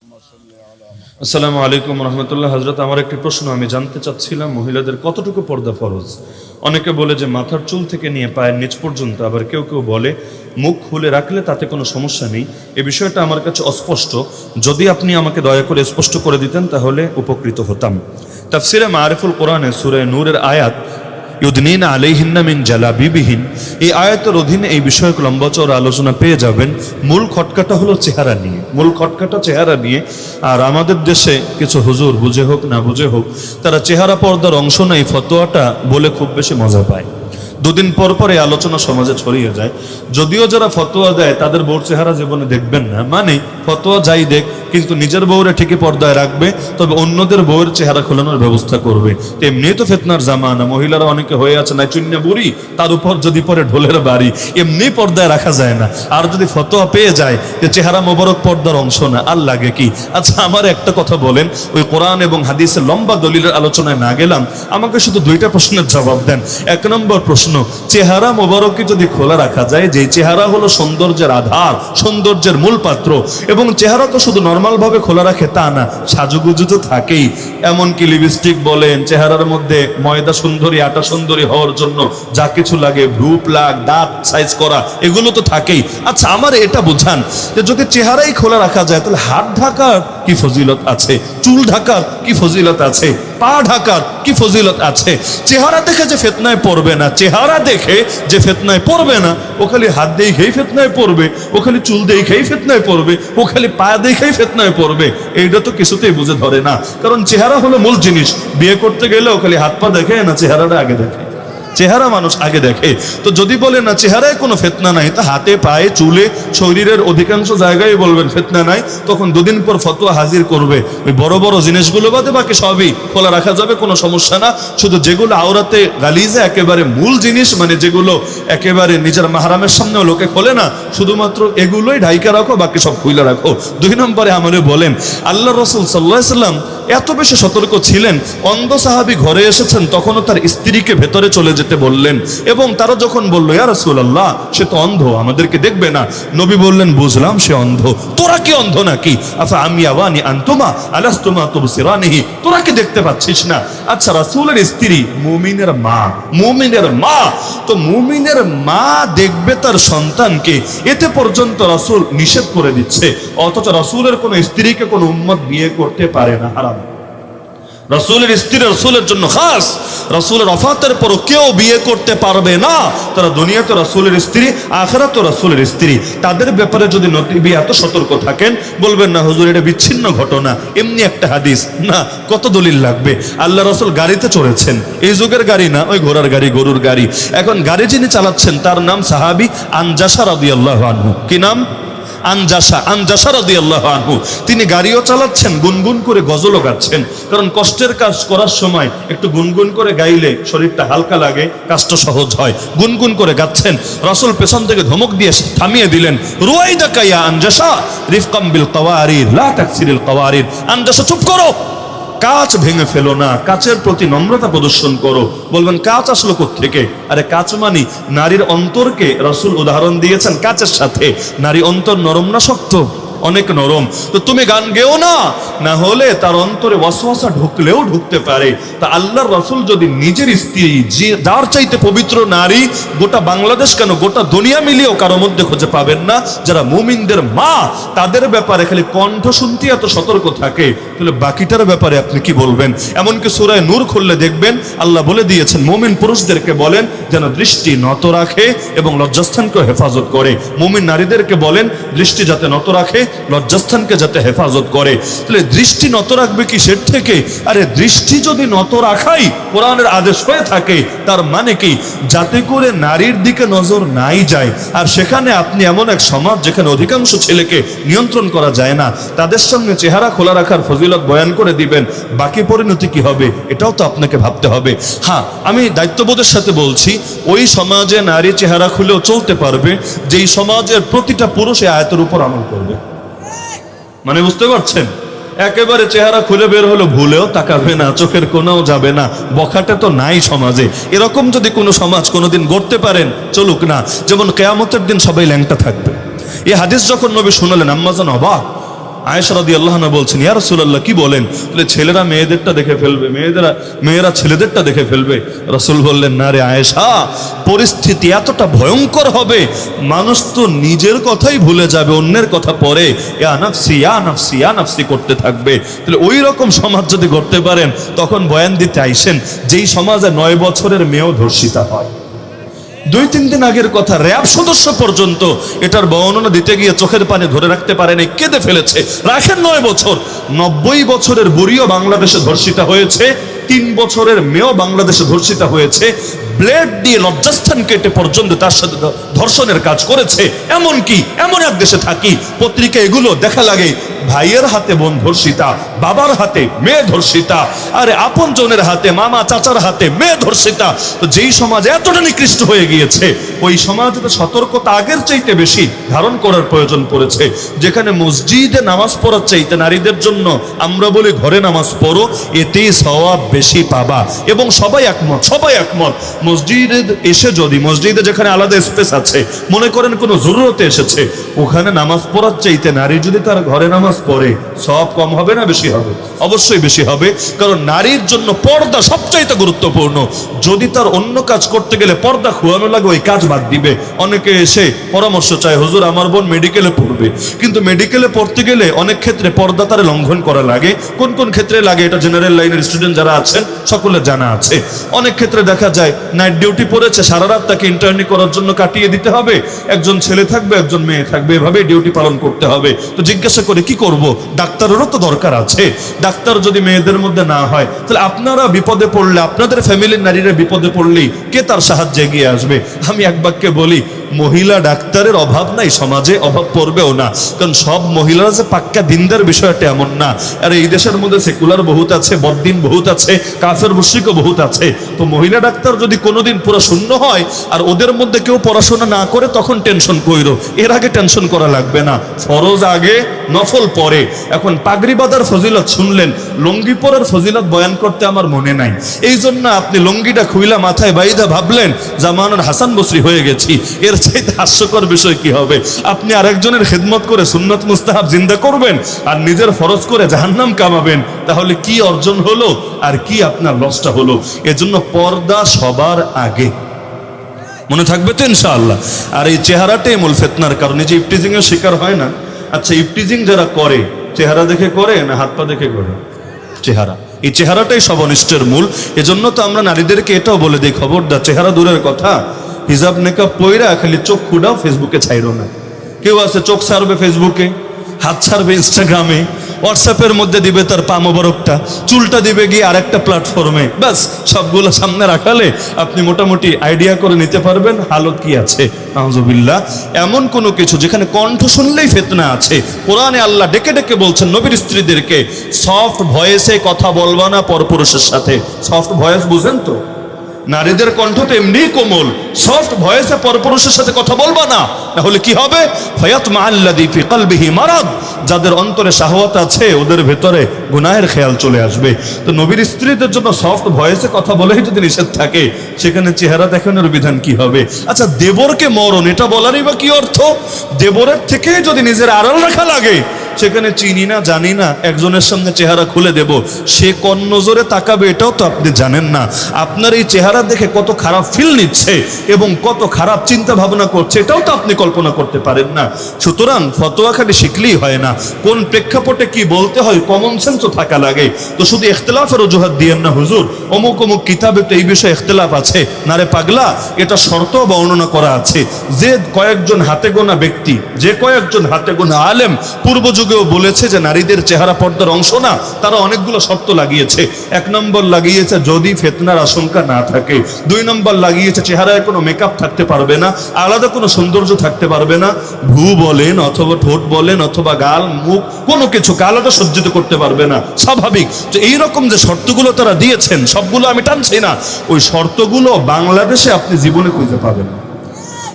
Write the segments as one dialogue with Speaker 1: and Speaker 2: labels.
Speaker 1: আসসালামু আলাইকুম রহমতুল্লাহ। হযরত, আমার একটি প্রশ্ন, আমি জানতে চাচ্ছিলাম মহিলাদের কতটুকু পর্দা ফরজ। অনেকে বলে যে মাথার চুল থেকে নিয়ে পায়ের নিচ পর্যন্ত, আবার কেউ কেউ বলে মুখ খুলে রাখলে তাতে কোনো সমস্যা নেই। এই বিষয়টা আমার কাছে অস্পষ্ট, যদি আপনি আমাকে দয়া করে স্পষ্ট করে দিতেন তাহলে উপকৃত হতাম। তাফসিরে মারিফুল কোরআনে সূরা নূরের আয়াত ইউদনিনা আলাইহিন্না মিন জালাবিবিহিন, এই আয়াতের অধীনে এই বিষয়ক লম্বা চওড়া আলোচনা পেয়ে যাবেন। মূল খটকাটা হলো চেহারা নিয়ে, মূল খটকাটা চেহারা নিয়ে। আর আমাদের দেশে কিছু হুজুর, বুঝে হোক না বুঝে হোক, তারা চেহারা পর্দার অংশ নেই ফতোয়াটা বলে খুব বেশি মজা পায়। দুদিন পর পর এই আলোচনা সমাজে ছড়িয়ে যায়। যদিও যারা ফতোয়া দেয় তাদের বউর চেহারা জীবনে দেখবেন না, মানে ফতোয়া যাই দেখ, কিন্তু নিজের বউরে ঠিকই পর্দায় রাখবে, তবে অন্যদের বউয়ের চেহারা খোলানোর ব্যবস্থা করবে। এমনি তো ফিতনার জামানা, মহিলারা অনেকে হয়ে আছে না চুন্না বুড়ি, তার উপর যদি পরে ঢোলের বাড়ি, এমনি পর্দায় রাখা যায় না। আর যদি ফতোয়া পেয়ে যায় যে চেহারা মোবারক পর্দার অংশ না, আর লাগে কি? আচ্ছা, আমার একটা কথা বলেন, ওই কোরআন এবং হাদিসের লম্বা দলিলের আলোচনায় না গেলাম, আমাকে শুধু দুইটা প্রশ্নের জবাব দেন। এক নম্বর প্রশ্ন, চেহারা মোবারককে যদি খোলা রাখা যায়, যে চেহারা হলো সৌন্দর্যের আধার, সৌন্দর্যের মূল পাত্র, এবং চেহারা তো শুধু নর্মাল ভাবে খোলা রাখে তা না, সাজুগুজু তো থাকেই। এমনকি লিপস্টিক বলেন, চেহারার মধ্যে ময়দা সুন্দরী, আটা সুন্দরী হওয়ার জন্য যা কিছু লাগে, ভ্রু প্লাক, দাঁত সাইজ করা, এগুলো তো থাকেই। আচ্ছা, আমার এটা বুঝান যে যদি চেহারাই খোলা রাখা যায়, তাহলে হাত ঢাকার কি ফজিলত আছে, চুল ঢাকার কি ফজিলত আছে, পা ঢাকার কি ফজিলত আছে? চেহারা দেখে যে ফিতনায় পড়বে না, চেহারা দেখে যে ফিতনায় পড়বে না, ও খালি হাত দেখেই ফিতনায় পড়বে, ও খালি চুল দেখেই ফিতনায় পড়বে, ও খালি পা দেখেই ফিতনায় পড়বে, এইটা তো কিছুতেই বুঝে ধরে না। কারণ চেহারা হলো মূল জিনিস। বিয়ে করতে গেলে ও খালি হাত পা দেখে না, চেহারাটা আগে দেখে, চেহারা মানুষ আগে দেখে। তো যদি বলে না চেহারায় কোনো ফিতনা নাই, তা হাতে পায়ে চুলে শরীরের অধিকাংশ জায়গায় বলবেন ফিতনা নাই, তখন দুদিন পর ফতোয়া হাজির করবে। ওই বড় বড় জিনিসগুলো বাদে বাকি সবই খোলা রাখা যাবে, কোনো সমস্যা না। শুধু যেগুলো আওরাতে গালিজে একেবারে মূল জিনিস, মানে যেগুলো একেবারে নিজের মাহরামের সামনেও লোকে খোলে না, শুধুমাত্র এগুলোই ঢাইকা রাখো, বাকি সব খুলে রাখো। দুই নম্বরে আমারে বলেন, আল্লাহ রাসূল সাল্লাল্লাহু আলাইহি সাল্লাম এত বেশি সতর্ক ছিলেন, অন্ধ সাহাবী ঘরে এসেছেন, তখনও তার স্ত্রীকে ভেতরে চলে যেতে বললেন, এবং তারা যখন বলল ইয়া রাসূলুল্লাহ, সে তো অন্ধ, আমাদেরকে দেখবে না, নবী বললেন, বুঝলাম সে অন্ধ, তোরা কি অন্ধ নাকি? আফা আমিয়াওয়ানি আনতুমা আলাস্তুমা তুবসিরানিহি, তোরা কি দেখতে পাচ্ছিস না? আচ্ছা, রাসূলের স্ত্রী মুমিনের মা, মুমিনের মা, তো মুমিনের মা দেখবে তার সন্তানকে, এতে পর্যন্ত রাসূল নিষেধ করে দিচ্ছে, অথচ রাসূলের কোন স্ত্রীকে কোন উম্মত বিয়ে করতে পারে না, হারাম। রাসূলের স্ত্রী রাসূলের জন্য খাস, রাসূলের ওফাতের পরও কেউ বিয়ে করতে পারবে না। তারা দুনিয়াতে রাসূলের স্ত্রী, আখিরাতে রাসূলের স্ত্রী। তাদের ব্যাপারে যদি নবী এত সতর্ক থাকেন, বলবেন না হুজুর এটা বিচ্ছিন্ন ঘটনা, এমনি একটা হাদিস না, কত দলিল লাগবে? আল্লাহ রাসূল গাড়িতে চড়েছেন, এই যুগের গাড়ি না, ওই ঘোড়ার গাড়ি, গরুর গাড়ি। এখন গাড়ি যিনি চালাচ্ছেন তার নাম সাহাবী আনজাসা রাদিয়াল্লাহু আনহু। কি নাম? আনজাসা রাদিয়াল্লাহু আনহু। তিনি গাড়িও চালাচ্ছেন, গুনগুন করে গজলও গাচ্ছেন, কারণ কষ্টের কাজ করার সময় একটু গুনগুন করে গাইলে শরীরটা হালকা লাগে, কাজটা সহজ হয়। গুনগুন করে গাচ্ছেন, রাসূল পেছন থেকে ধমক দিয়ে থামিয়ে দিলেন, রুয়াইদাকা ইয়া আনজাসা রিফকাম বিল কওয়ারির লা তাকসিরিল কওয়ারির। আনজাসা, চুপ করো, কাঁচ ভেঙে ফেলো না, কাঁচের প্রতি নম্রতা প্রদর্শন করো। বলবেন কাঁচ আসলো কোত্থেকে? আরে কাঁচ মানি নারীর অন্তরকে রাসূল উদাহরণ দিয়েছেন কাঁচের সাথে। নারী অন্তর নরম না শক্ত? অনেক নরম। তো তুমি গান গেও না, না হলে তার অন্তরে ওয়াসওয়াসা ঢুকলেও ঢুকতে পারে। তা আল্লাহর রাসূল যদি নিজের স্ত্রী, যার চাইতে পবিত্র নারী গোটা বাংলাদেশ কেন গোটা দুনিয়া মিলিয়েও কারো মধ্যে খুঁজে পাবেন না, যারা মুমিনদের মা, তাদের ব্যাপারে খালি কণ্ঠ শুনতে এত সতর্ক থাকে, তাহলে বাকিটার ব্যাপারে আপনি কি বলবেন? এমনকি সূরা নূর খুললে দেখবেন আল্লাহ বলে দিয়েছেন, মুমিন পুরুষদেরকে বলেন যেন দৃষ্টি নত রাখে এবং লজ্জাস্থানকে হেফাজত করে। মুমিন নারীদেরকে বলেন দৃষ্টি যাতে নত রাখে, লজ্জাস্থানকে যাতে হেফাজত করে। তাহলে দৃষ্টি নত রাখবে কিসের থেকে? আরে দৃষ্টি যদি নত রাখাই কোরআনের আদেশ হয়ে থাকে, তার মানে কি? যাতে করে নারীর দিকে নজর নাই যায়। আর সেখানে আপনি এমন এক সমাজ যেখানে অধিকাংশ ছেলেকে নিয়ন্ত্রণ করা যায় না, তাদের সামনে চেহারা খোলা রাখার ফজিলত বয়ান করে দিবেন, বাকি পরিণতি কি হবে এটাও তো আপনাকে ভাবতে হবে। হ্যাঁ, আমি দায়িত্ববোধের সাথে বলছি, ওই সমাজে নারী চেহারা খুলেও চলতে পারবে যেই সমাজের প্রতিটা পুরুষ এই আয়াতের উপর আমল করবে। মানে বুঝতে পারছেন? একেবারে চেহারা খুলে বের হলো, ভুলেও তাকাবে না, চোখের কোনাও যাবে না, বখাটে তো নাই সমাজে। এরকম যদি কোনো সমাজ কোনোদিন গড়তে পারেন, চলুক না। যেমন কিয়ামতের দিন সবাই ল্যাংটা থাকবে। এই হাদিস যখন নবী শুনলেন, আম্মা জান অবাক, আয়েশা রাদিয়াল্লাহু আনহা বলছেন, ইয়া রাসূলুল্লাহ কি বলেন? তাহলে ছেলেরা মেয়েদেরটা দেখে ফেলবে, মেয়েরা ছেলেদেরটা দেখে ফেলবে। রাসূল বললেন, না রে আয়েশা, পরিস্থিতি এতটা ভয়ঙ্কর হবে, মানুষ তো নিজের কথাই ভুলে যাবে, অন্যের কথা পরে ইয়া নাফসি ইয়া নাফসি ইয়া নাফসি করতে থাকবে। তাহলে ওই রকম সমাজ যদি করতে পারেন, তখন বয়ান দিতে আইসেন যেই সমাজে 9 বছরের মেয়েও ধর্ষিতা হয়। 2-3 দিন আগের কথা, র‍্যাব সদস্য পর্যন্ত এটার বর্ণনা দিতে গিয়ে চোখের পানি ধরে রাখতে পারেনি, কেঁদে ফেলেছে। রাখেন 9 বছর, 90 বছরের বুড়িও বাংলাদেশে ধর্ষিতা হয়েছে, 3 বছরের মেয়েও বাংলাদেশে ধর্ষিতা হয়েছে। ব্লেড দিয়ে লজ্জাস্থান কেটে পর্যন্ত তার সাথে ধর্ষণের কাজ করেছে। এমনকি এমন এক দেশে থাকি, পত্রিকা এগুলো দেখা লাগে, ভাইয়ের হাতে বোন ধর্ষিতা, বাবার হাতে মেয়ে ধর্ষিতা, আরে আপন জনের হাতে, মামা চাচার হাতে মেয়ে ধর্ষিতা। তো যেই সমাজ এতটা নিকৃষ্ট হয়ে গিয়েছে, ওই সমাজে তো সতর্কতা আগের চাইতে বেশি ধারণ করার প্রয়োজন পড়েছে। যেখানে মসজিদে নামাজ পড়ার চাইতে নারীদের জন্য আমরা বলি ঘরে নামাজ পড়ো, এতেই সওয়াব বেশি পাবা। এবং সবাই একমত মসজিদে এসে যদি মসজিদে যেখানে আলাদা স্পেস আছে, মনে করেন কোনো জরুরতে এসেছে, ওখানে নামাজ পড়ার চাইতে নারী যদি তার ঘরে নামাজ পড়ে, সওয়াব কম হবে না বেশি হবে? অবশ্যই বেশি হবে, কারণ নারীর জন্য পর্দা সবচাইতে গুরুত্বপূর্ণ। যদি তার অন্য কাজ করতে গেলে পর্দা খুয়ানো লাগে, ওই কাজ বাদ দিবে। অনেকে এসে পরামর্শ চায়, হুজুর আমার বোন মেডিকেলে পড়বে, কিন্তু মেডিকেলে পড়তে গেলে অনেক ক্ষেত্রে পর্দা তার লঙ্ঘন করা লাগে। কোন কোন ক্ষেত্রে লাগে এটা জেনারেল লাইনের স্টুডেন্ট যারা আছেন সকলের জানা আছে। অনেক ক্ষেত্রে দেখা যায় নাইট ডিউটি পড়েছে, সারা রাত তাকে ইন্টার্নি করার জন্য কাটিয়ে দিতে হবে, একজন ছেলে থাকবে একজন মেয়ে থাকবে, এভাবে ডিউটি পালন করতে হবে। তো জিজ্ঞাসা করে কি করব, ডাক্তারেরও তো দরকার আছে। ডাক্তার যদি মেয়েদের মধ্যে না হয়, তাহলে আপনারা বিপদে পড়লে, আপনাদের ফ্যামিলির নারীরা বিপদে পড়লেই কে তার সাহায্যে এগিয়ে আসবে? আমি এক বাক্যে বলি, মহিলা ডাক্তারের অভাব নাই সমাজে, অভাব পড়বেও না। কারণ সব মহিলারা যে পাক্কা দিনদার বিষয়টা এমন না। আর এই দেশের মধ্যে সেকুলার বহুত আছে, বদ্দিন বহুত আছে, কাফের মুশরিকও বহুত আছে। তো মহিলা ডাক্তার যদি কোনোদিন পুরো শূন্য হয় আর ওদের মধ্যে কেউ পড়াশোনা না করে, তখন টেনশন কইরো, এর আগে টেনশন করা লাগবে না। ফরজ আগে, নফল পরে। এখন পাগড়ি বাঁধার ফজিলত শুনলেন, লুঙ্গি পরার ফজিলত বয়ান করতে আমার মনে নাই, এই জন্য আপনি লুঙ্গিটা খুইলা মাথায় বাইদা ভাবলেন জামানার হাসান বসরি হয়ে গেছি। এর চাইতে হাস্যকর বিষয় কি হবে? আপনি আরেকজনের খেদমত করে সুন্নত মুস্তাহাব জিন্দা করবেন আর নিজের ফরজ করে জাহান্নাম কামাবেন, তাহলে কি অর্জন হলো আর কি আপনার লসটা হলো? এজন্য পর্দা সবার আগে, মনে থাকবে তো ইনশাআল্লাহ। আর এই চেহারাটাই মূল ফিতনার কারণ। এই যে ইফটিজিং এর শিকার হয় না, আচ্ছা ইফটিজিং যারা করে চেহারা দেখে করে না হাত পা দেখে করে? চেহারা, এই চেহারাটাই সব অনিষ্টের মূল। এজন্য তো আমরা নারীদেরকে এটাও বলে দিই, খবরদার চেহারা দূরের কথা, হিজাব নেকাব পইরা খালি চোখ খুঁড়াও, ফেসবুকে ছাইরো না। কেউ আছে চোখ ছাড়বে ফেসবুকে, হাত ছাড়বে ইনস্টাগ্রামে, হোয়াটসঅ্যাপের মধ্যে দিবে তার পা মোবারকটা, চুলটা দিবে গিয়ে আরেকটা প্ল্যাটফর্মে, ব্যাস সবগুলো সামনে রাখালে আপনি মোটামুটি আইডিয়া করে নিতে পারবেন হালত কি আছে। নাউজুবিল্লাহ, এমন কোনো কিছু যেখানে কণ্ঠ শুনলেই ফিতনা আছে। কোরআনে আল্লাহ ডেকে ডেকে বলছেন নবীর স্ত্রীদেরকে, সফট ভয়েসে কথা বলবা না পরপুরুষের সাথে। সফট ভয়েস বুঝেন তো? নারীদের কণ্ঠ তো এমনিই কোমল, সফট ভয়েসে পরপুরুষের সাথে কথা বলবা না, তাহলে কি হবে? ফায়াতমা আল্লাযী ফি কলবিহি মারাদ, যাদের অন্তরে শাহওয়াত আছে ওদের ভেতরে গুনাহের খেয়াল চলে আসবে। তো নবীর স্ত্রীদের জন্য সফট ভয়েসে কথা বলেই যদি নিষেধ থাকে, সেখানে চেহারা দেখানোর বিধান কি হবে? আচ্ছা দেবরকে মরণ, এটা বলারই বা কি অর্থ? দেবরের থেকে যদি নিজের আড়াল রাখা লাগে, সেখানে চিনি না জানি না একজনের সঙ্গে চেহারা খুলে দেব, সে কোন নজরে তাকাবে এটাও তো আপনি জানেন না। আপনার এই চেহারা দেখে কত খারাপ ফিল নিচ্ছে এবং কত খারাপ চিন্তা ভাবনা করছে, এটাও তো আপনি কল্পনা করতে পারেন না। সুতরাং ফতোয়া খালি শিখলেই হয় না, কোন প্রেক্ষাপটে কি বলতে হয় কমন সেন্সও থাকা লাগে। তো শুধু ইখতিলাফের অজুহাত দিয়েন না, হুজুর অমুক অমুক কিতাবে তো এই বিষয়ে ইখতিলাফ আছে, না রে পাগলা, এটা শর্ত বর্ণনা করা আছে। যে কয়েকজন হাতে গোনা ব্যক্তি, যে কয়েকজন হাতে গোনা আলেম পূর্ব যুগেও বলেছে যে নারীদের চেহারা পর্দার অংশ না, তারা অনেকগুলো শর্ত লাগিয়েছে। 1 নম্বর লাগিয়েছে যদি ফিতনার আশঙ্কা না থাকে, 2 নম্বর লাগিয়েছে চেহারায় কোনো মেকআপ থাকতে পারবে না, আলাদা কোনো সৌন্দর্য থাকতে পারবে না, ভ্রু বলেন অথবা ঠোঁট বলেন অথবা গাল মুখ কোনো কিছুকে আলাদা সজ্জিত করতে পারবে না, স্বাভাবিক। তো এইরকম যে শর্তগুলো তারা দিয়েছেন, সবগুলো আমি টানছি না, ওই শর্তগুলো বাংলাদেশে আপনি জীবনে খুঁজে পাবেন না।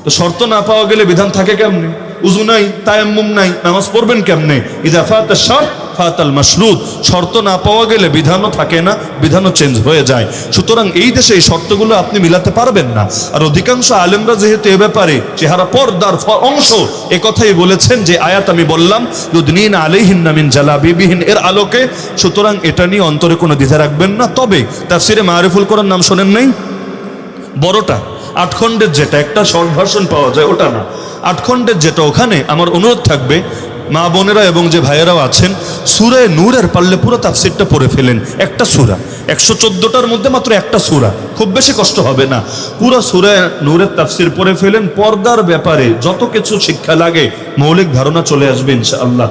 Speaker 1: তো শর্ত না পাওয়া গেলে বিধান থাকে কেমনি? উযু নাই, তায়াম্মুম নাই, নামাজ পড়বেন কেমনে? ইযা ফাতা শারত ফাতাল মাশরুত, শর্ত না পাওয়া গেলে বিধানও থাকে না, বিধানও চেঞ্জ হয়ে যায়। সুতরাং এই দেশে এই শর্তগুলো আপনি মিলাতে পারবেন না। আর অধিকাংশ আলেমরা যেহেতু এ ব্যাপারে চেহারা পর্দার অংশ এ কথাই বলেছেন যে আয়াত আমি বললাম ইউদনিন আলাইহিন্না মিন জালাবিবিহিন, এর আলোকে, সুতরাং এটা নিয়ে অন্তরে কোনো দ্বিধা রাখবেন না। তবে তাফসিরে মারিফুল কোরআন নাম শোনেন নাই? বড়টা 8 খণ্ডের যেটা, একটা শর্ট ভার্সন পাওয়া যায় ওটা না, 8 খণ্ডের যেটা, ওখানে আমার অনুরোধ থাকবে মা বোনেরা এবং যে ভাইয়েরাও আছেন, সূরা নূরের পারলে পুরো তাফসিরটা পড়ে ফেলেন। একটা সূরা, 114টার মধ্যে মাত্র একটা সূরা, খুব বেশি কষ্ট হবে না। পুরো সূরা নূরের তাফসির পড়ে ফেলেন। পর্দার ব্যাপারে যত কিছু শিক্ষা লাগে মৌলিক ধারণা চলে আসবে ইনশাআল্লাহ।